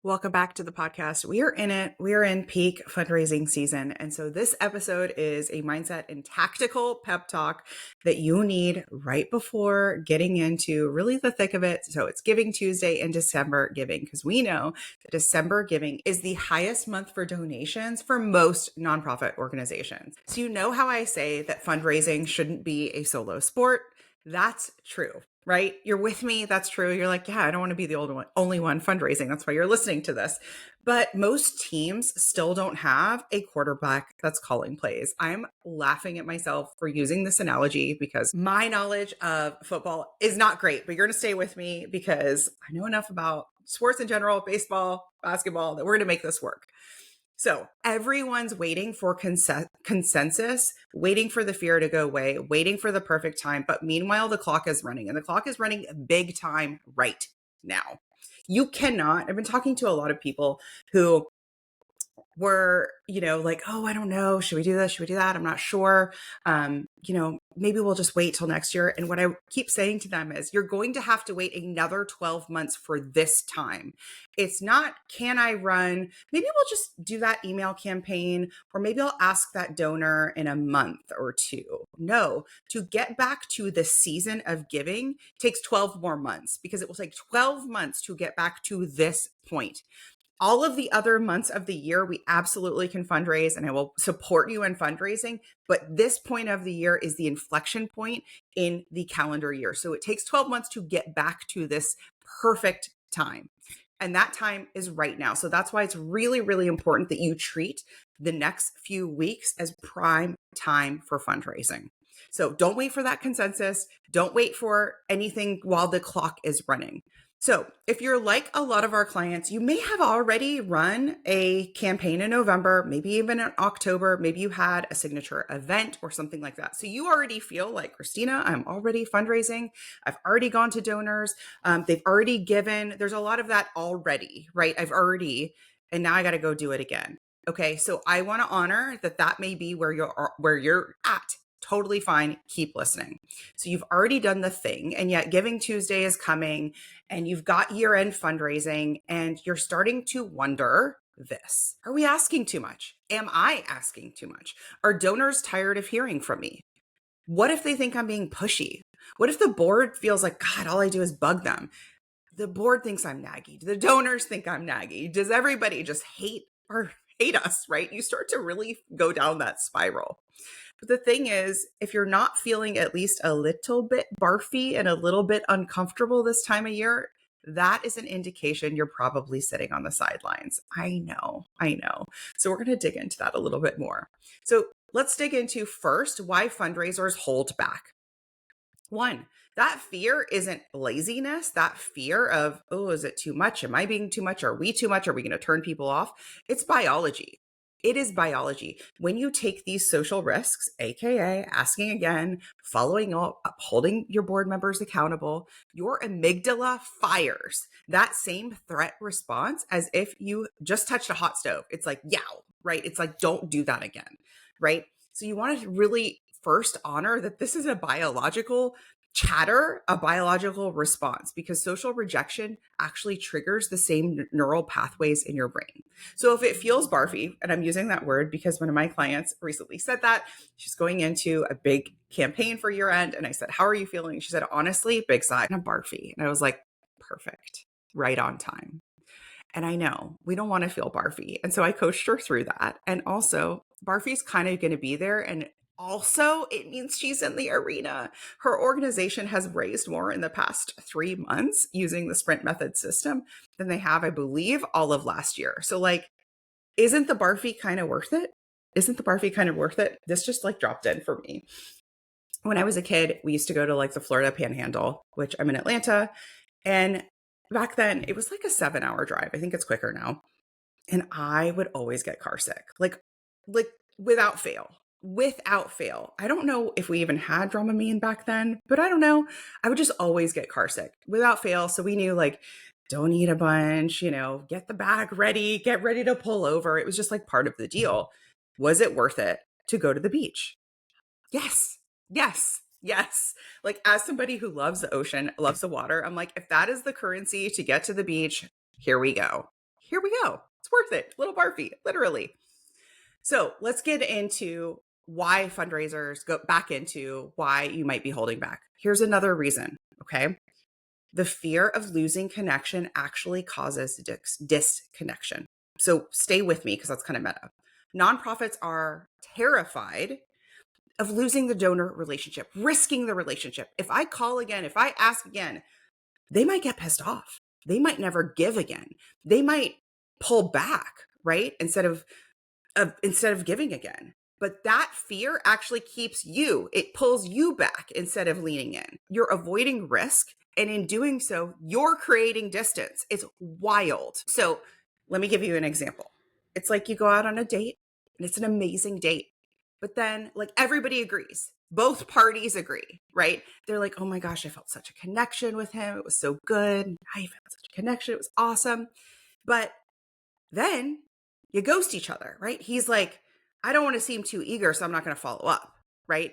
Welcome back to the podcast. We are in it. We are in peak fundraising season. And so this episode is a mindset and tactical pep talk that you need right before getting into really the thick of it. So it's Giving Tuesday and December giving, because we know that December giving is the highest month for donations for most nonprofit organizations. So you know how I say that fundraising shouldn't be a solo sport? That's true. Right? You're with me. That's true. You're like, yeah, I don't want to be the only one fundraising. That's why you're listening to this. But most teams still don't have a quarterback that's calling plays. I'm laughing at myself for using this analogy because my knowledge of football is not great, but you're going to stay with me because I know enough about sports in general, baseball, basketball, that we're going to make this work. So everyone's waiting for consensus, waiting for the fear to go away, waiting for the perfect time. But meanwhile, the clock is running, and the clock is running big time right now. You cannot, I've been talking to a lot of people who were, like, oh, I don't know. Should we do this? Should we do that? I'm not sure. Maybe we'll just wait till next year. And what I keep saying to them is you're going to have to wait another 12 months for this time. It's not, can I run? Maybe we'll just do that email campaign, or maybe I'll ask that donor in a month or two. No, to get back to the season of giving takes 12 more months, because it will take 12 months to get back to this point. All of the other months of the year, we absolutely can fundraise, and I will support you in fundraising. But this point of the year is the inflection point in the calendar year. So it takes 12 months to get back to this perfect time. And that time is right now. So that's why it's really, really important that you treat the next few weeks as prime time for fundraising. So don't wait for that consensus. Don't wait for anything while the clock is running. So if you're like a lot of our clients, you may have already run a campaign in November, maybe even in October. Maybe you had a signature event or something like that. So you already feel like, Christina, I'm already fundraising. I've already gone to donors. They've already given. There's a lot of that already, right? And now I got to go do it again. Okay. So I want to honor that may be where you're at. Totally fine. Keep listening. So you've already done the thing, and yet Giving Tuesday is coming, and you've got year-end fundraising, and you're starting to wonder this. Are we asking too much? Am I asking too much? Are donors tired of hearing from me? What if they think I'm being pushy? What if the board feels like, God, all I do is bug them? The board thinks I'm naggy. The donors think I'm naggy. Does everybody just hate us, right? You start to really go down that spiral. But the thing is, if you're not feeling at least a little bit barfy and a little bit uncomfortable this time of year, that is an indication you're probably sitting on the sidelines. I know. So we're going to dig into that a little bit more. So let's dig into first why fundraisers hold back. One, that fear isn't laziness. That fear of, oh, is it too much? Am I being too much? Are we too much? Are we going to turn people off? It's biology. It is biology. When you take these social risks, AKA asking again, following up, holding your board members accountable, your amygdala fires that same threat response as if you just touched a hot stove. It's like, yow, right? It's like, don't do that again, right? So you want to really first honor that this is a biological chatter, a biological response, because social rejection actually triggers the same neural pathways in your brain. So if it feels barfy, and I'm using that word because one of my clients recently said that, she's going into a big campaign for year end. And I said, how are you feeling? She said, honestly, big sigh and barfy. And I was like, perfect, right on time. And I know we don't want to feel barfy. And so I coached her through that. And also, barfy's kind of going to be there. And also, it means she's in the arena. Her organization has raised more in the past 3 months using the sprint method system than they have, I believe, all of last year. So, isn't the barfy kind of worth it? This just dropped in for me. When I was a kid, we used to go to the Florida Panhandle, which I'm in Atlanta. And back then, it was like a 7-hour drive. I think it's quicker now. And I would always get car sick, like without fail. I don't know if we even had Dramamine back then, but I don't know. I would just always get car sick without fail. So we knew don't eat a bunch, get the bag ready, get ready to pull over. It was just part of the deal. Was it worth it to go to the beach? Yes. As somebody who loves the ocean, loves the water, I'm like, if that is the currency to get to the beach, here we go. here we go. It's worth it. A little barfy, literally. So let's get into why fundraisers, go back into why you might be holding back. Here's another reason, okay? The fear of losing connection actually causes disconnection. So stay with me because that's kind of meta. Nonprofits are terrified of losing the donor relationship, risking the relationship. If I call again, if I ask again, they might get pissed off. They might never give again. They might pull back, right? Instead of giving again. But that fear actually keeps you, it pulls you back instead of leaning in. You're avoiding risk. And in doing so, you're creating distance. It's wild. So let me give you an example. It's like you go out on a date and it's an amazing date. But then, like, everybody agrees. Both parties agree, right? They're like, oh my gosh, I felt such a connection with him. It was so good. I felt such a connection. It was awesome. But then you ghost each other, right? He's like, I don't want to seem too eager, so I'm not going to follow up, right?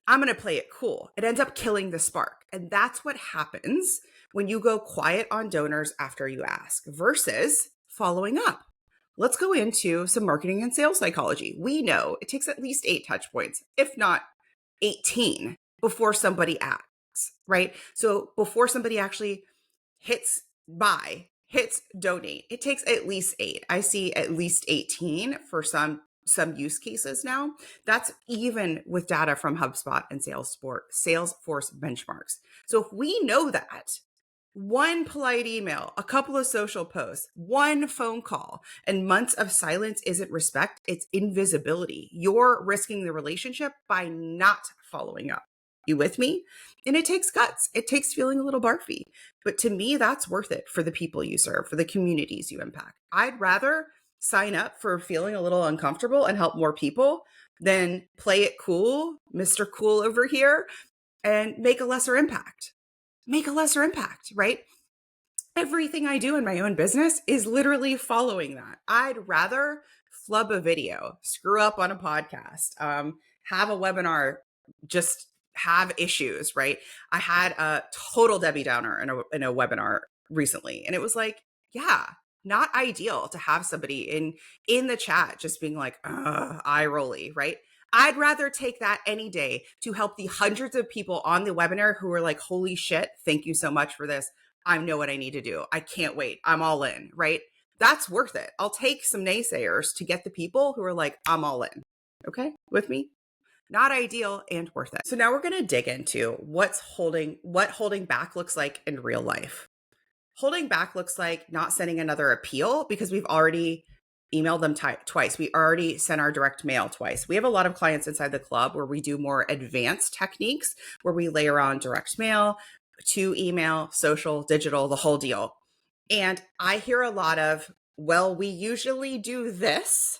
I'm going to play it cool. It ends up killing the spark. And that's what happens when you go quiet on donors after you ask versus following up. Let's go into some marketing and sales psychology. We know it takes at least 8 touch points, if not 18, before somebody asks, right? So before somebody actually hits buy, hits donate, it takes at least 8. I see at least 18 for some use cases now. That's even with data from HubSpot and Salesforce benchmarks. So if we know that, one polite email, a couple of social posts, one phone call, and months of silence isn't respect, it's invisibility. You're risking the relationship by not following up. You with me? And it takes guts. It takes feeling a little barfy. But to me, that's worth it for the people you serve, for the communities you impact. I'd rather sign up for feeling a little uncomfortable and help more people than play it cool, Mr. Cool over here, and make a lesser impact. Make a lesser impact, right? Everything I do in my own business is literally following that. I'd rather flub a video, screw up on a podcast, have a webinar, just have issues, right? I had a total Debbie Downer in a webinar recently, and it was like, yeah, not ideal to have somebody in the chat just being like, eye rolly, right? I'd rather take that any day to help the hundreds of people on the webinar who are like, holy shit, thank you so much for this. I know what I need to do. I can't wait. I'm all in, right? That's worth it. I'll take some naysayers to get the people who are like, I'm all in. Okay, with me? Not ideal and worth it. So now we're going to dig into what holding back looks like in real life. Holding back looks like not sending another appeal because we've already emailed them twice. We already sent our direct mail twice. We have a lot of clients inside the club where we do more advanced techniques where we layer on direct mail, to email, social, digital, the whole deal. And I hear a lot of, well, we usually do this,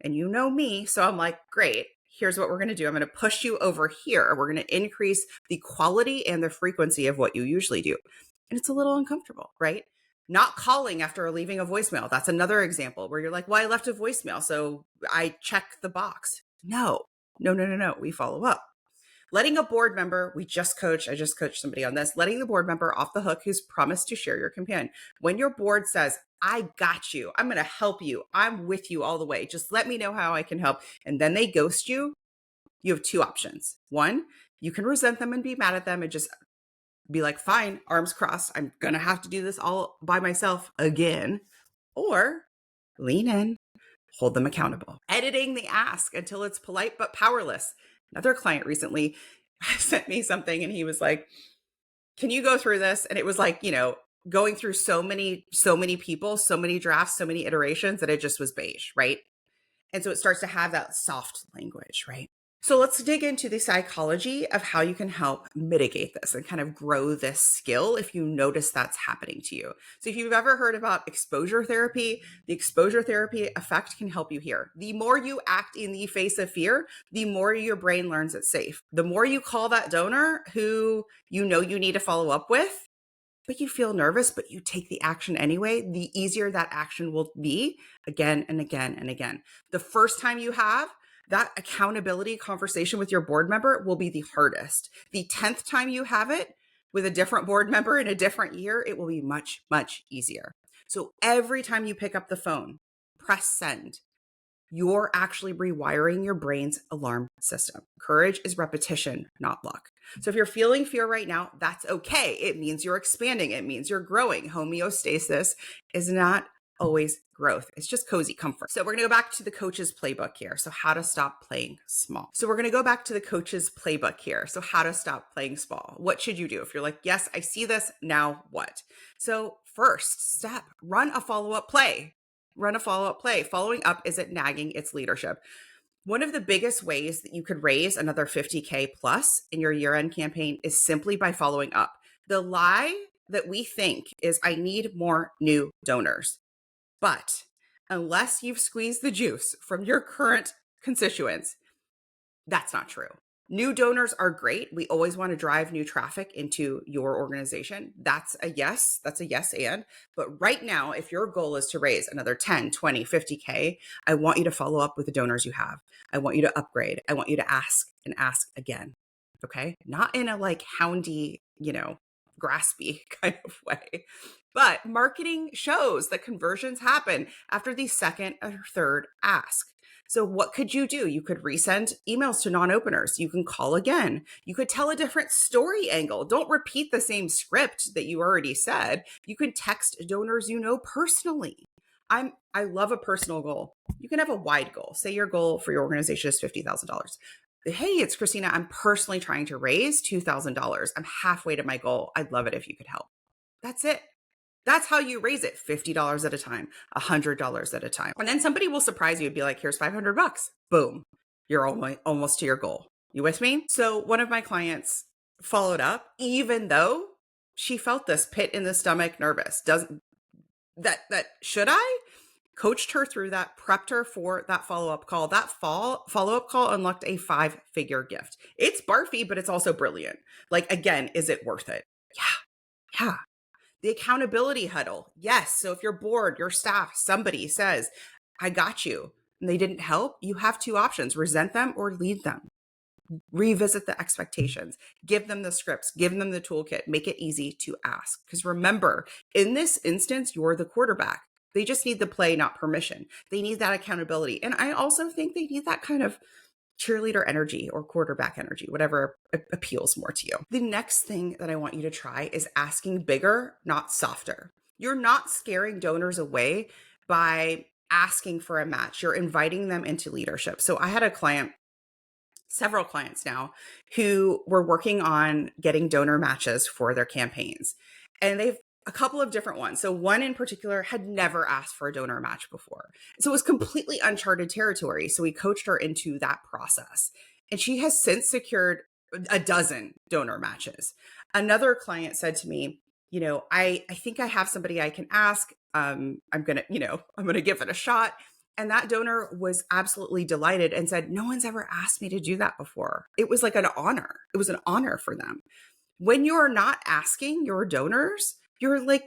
and you know me. So I'm like, great, here's what we're going to do. I'm going to push you over here. We're going to increase the quality and the frequency of what you usually do. And it's a little uncomfortable, right? Not calling after leaving a voicemail. That's another example where you're like, well, I left a voicemail, so I check the box. No. We follow up. Letting a board member, I just coached somebody on this, letting the board member off the hook who's promised to share your campaign. When your board says, I got you, I'm going to help you, I'm with you all the way, just let me know how I can help, and then they ghost you, you have 2 options. 1, you can resent them and be mad at them and just be like, fine, arms crossed, I'm going to have to do this all by myself again. Or lean in, hold them accountable. Editing the ask until it's polite but powerless. Another client recently sent me something and he was like, can you go through this? And it was like, going through so many people, so many drafts, so many iterations that it just was beige, right? And so it starts to have that soft language, right? So let's dig into the psychology of how you can help mitigate this and kind of grow this skill if you notice that's happening to you. So if you've ever heard about exposure therapy, the exposure therapy effect can help you here. The more you act in the face of fear, the more your brain learns it's safe. The more you call that donor who you know you need to follow up with, but you feel nervous, but you take the action anyway, the easier that action will be again and again and again. The first time you have that accountability conversation with your board member will be the hardest. The 10th time you have it with a different board member in a different year, it will be much, much easier. So every time you pick up the phone, press send. You're actually rewiring your brain's alarm system. Courage is repetition, not luck. So if you're feeling fear right now, that's okay. It means you're expanding. It means you're growing. Homeostasis is not always growth. It's just cozy comfort. So we're going to go back to the coach's playbook here. So how to stop playing small. What should you do? If you're like, yes, I see this, now what? So first step, run a follow-up play. Following up isn't nagging, it's leadership. One of the biggest ways that you could raise another 50K plus in your year-end campaign is simply by following up. The lie that we think is I need more new donors. But unless you've squeezed the juice from your current constituents, that's not true. New donors are great. We always want to drive new traffic into your organization. That's a yes. And. But right now, if your goal is to raise another 10, 20, 50K, I want you to follow up with the donors you have. I want you to upgrade. I want you to ask and ask again. Okay. Not in a like houndy, graspy kind of way. But marketing shows that conversions happen after the second or third ask. So what could you do? You could resend emails to non-openers. You can call again. You could tell a different story angle. Don't repeat the same script that you already said. You can text donors you know personally. I love a personal goal. You can have a wide goal. Say your goal for your organization is $50,000. Hey, it's Christina. I'm personally trying to raise $2,000. I'm halfway to my goal. I'd love it if you could help. That's it. That's how you raise it. $50 at a time, $100 at a time. And then somebody will surprise you and be like, here's $500. Boom. You're almost to your goal. You with me? So one of my clients followed up, even though she felt this pit in the stomach, nervous. Should I? Coached her through that, prepped her for that follow-up call. That follow-up call unlocked a 5-figure gift. It's barfy, but it's also brilliant. Like, again, is it worth it? Yeah. The accountability huddle. Yes. So if you're bored, your staff, somebody says, I got you, and they didn't help, you have two options: resent them or lead them. Revisit the expectations, give them the scripts, give them the toolkit, make it easy to ask. Because remember, in this instance, you're the quarterback. They just need the play, not permission. They need that accountability. And I also think they need that kind of cheerleader energy or quarterback energy, whatever appeals more to you. The next thing that I want you to try is asking bigger, not softer. You're not scaring donors away by asking for a match. You're inviting them into leadership. So I had several clients now who were working on getting donor matches for their campaigns. And they've a couple of different ones. So one in particular had never asked for a donor match before. So it was completely uncharted territory. So we coached her into that process. And she has since secured a dozen donor matches. Another client said to me, I think I have somebody I can ask. I'm going to give it a shot. And that donor was absolutely delighted and said, no one's ever asked me to do that before. It was like an honor. It was an honor for them. When you're not asking your donors, you're like,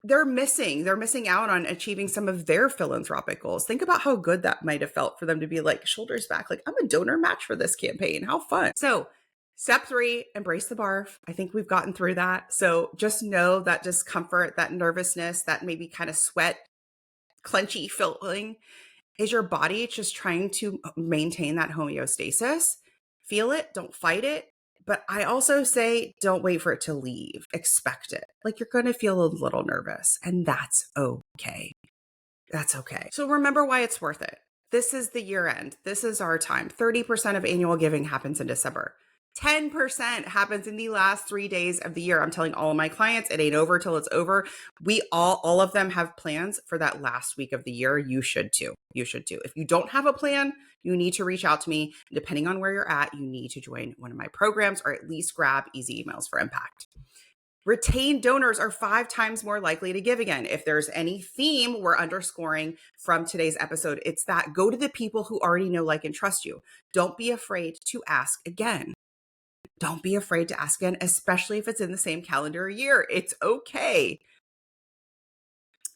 they're missing out on achieving some of their philanthropic goals. Think about how good that might have felt for them to be like, shoulders back, like, I'm a donor match for this campaign. How fun. So step 3, embrace the barf. I think we've gotten through that. So just know that discomfort, that nervousness, that maybe kind of sweat, clenchy feeling is your body just trying to maintain that homeostasis. Feel it, don't fight it. But I also say, don't wait for it to leave. Expect it. Like, you're going to feel a little nervous, and that's okay. That's okay. So remember why it's worth it. This is the year end. This is our time. 30% of annual giving happens in December. 10% happens in the last 3 days of the year. I'm telling all of my clients, it ain't over till it's over. We all of them have plans for that last week of the year. You should too. If you don't have a plan, you need to reach out to me. Depending on where you're at, you need to join one of my programs or at least grab Easy Emails for Impact. Retained donors are 5 times more likely to give again. If there's any theme we're underscoring from today's episode, it's that go to the people who already know, like, and trust you. Don't be afraid to ask again. Don't be afraid to ask again, especially if it's in the same calendar year. It's okay.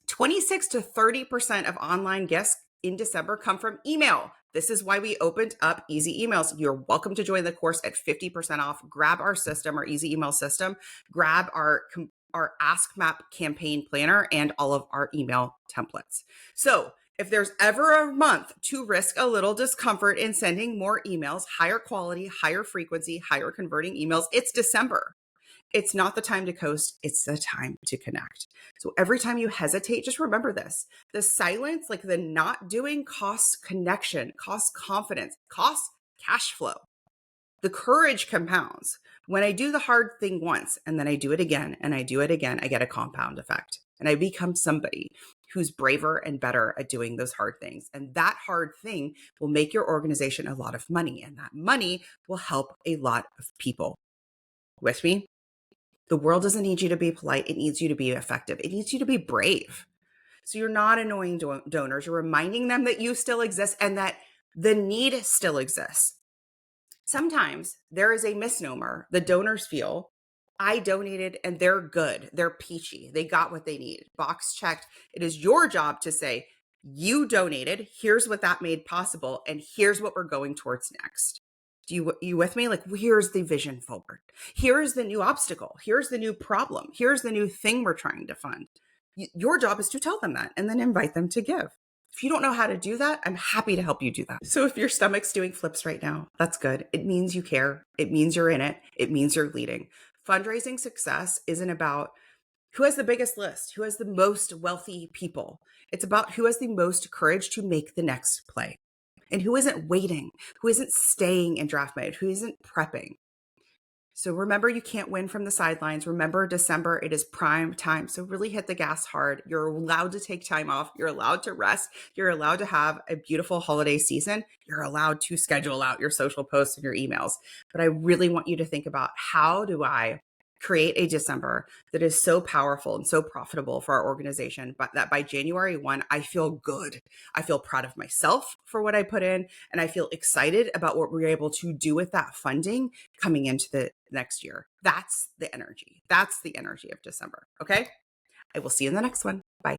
26 to 30% of online gifts in December come from email. This is why we opened up Easy Emails. You're welcome to join the course at 50% off. Grab our system, our Easy Email system. Grab our our Ask Map campaign planner and all of our email templates. So if there's ever a month to risk a little discomfort in sending more emails, higher quality, higher frequency, higher converting emails, it's December. It's not the time to coast. It's the time to connect. So every time you hesitate, just remember this. The silence, like the not doing, costs connection, costs confidence, costs cash flow. The courage compounds. When I do the hard thing once and then I do it again and I do it again, I get a compound effect and I become somebody who's braver and better at doing those hard things. And that hard thing will make your organization a lot of money, and that money will help a lot of people. With me? The world doesn't need you to be polite. It needs you to be effective. It needs you to be brave. So you're not annoying donors. You're reminding them that you still exist and that the need still exists. Sometimes there is a misnomer. The donors feel, I donated and they're good. They're peachy. They got what they need. Box checked. It is your job to say, you donated. Here's what that made possible. And here's what we're going towards next. You with me? Like, here's the vision forward. Here's the new obstacle. Here's the new problem. Here's the new thing we're trying to fund. Your job is to tell them that and then invite them to give. If you don't know how to do that, I'm happy to help you do that. So if your stomach's doing flips right now, that's good. It means you care. It means you're in it. It means you're leading. Fundraising success isn't about who has the biggest list, who has the most wealthy people. It's about who has the most courage to make the next play. And who isn't waiting, who isn't staying in draft mode, who isn't prepping. So remember, you can't win from the sidelines. Remember, December, it is prime time. So really hit the gas hard. You're allowed to take time off. You're allowed to rest. You're allowed to have a beautiful holiday season. You're allowed to schedule out your social posts and your emails. But I really want you to think about, how do I create a December that is so powerful and so profitable for our organization, but that by January 1, I feel good. I feel proud of myself for what I put in, and I feel excited about what we're able to do with that funding coming into the next year. That's the energy. That's the energy of December. Okay. I will see you in the next one.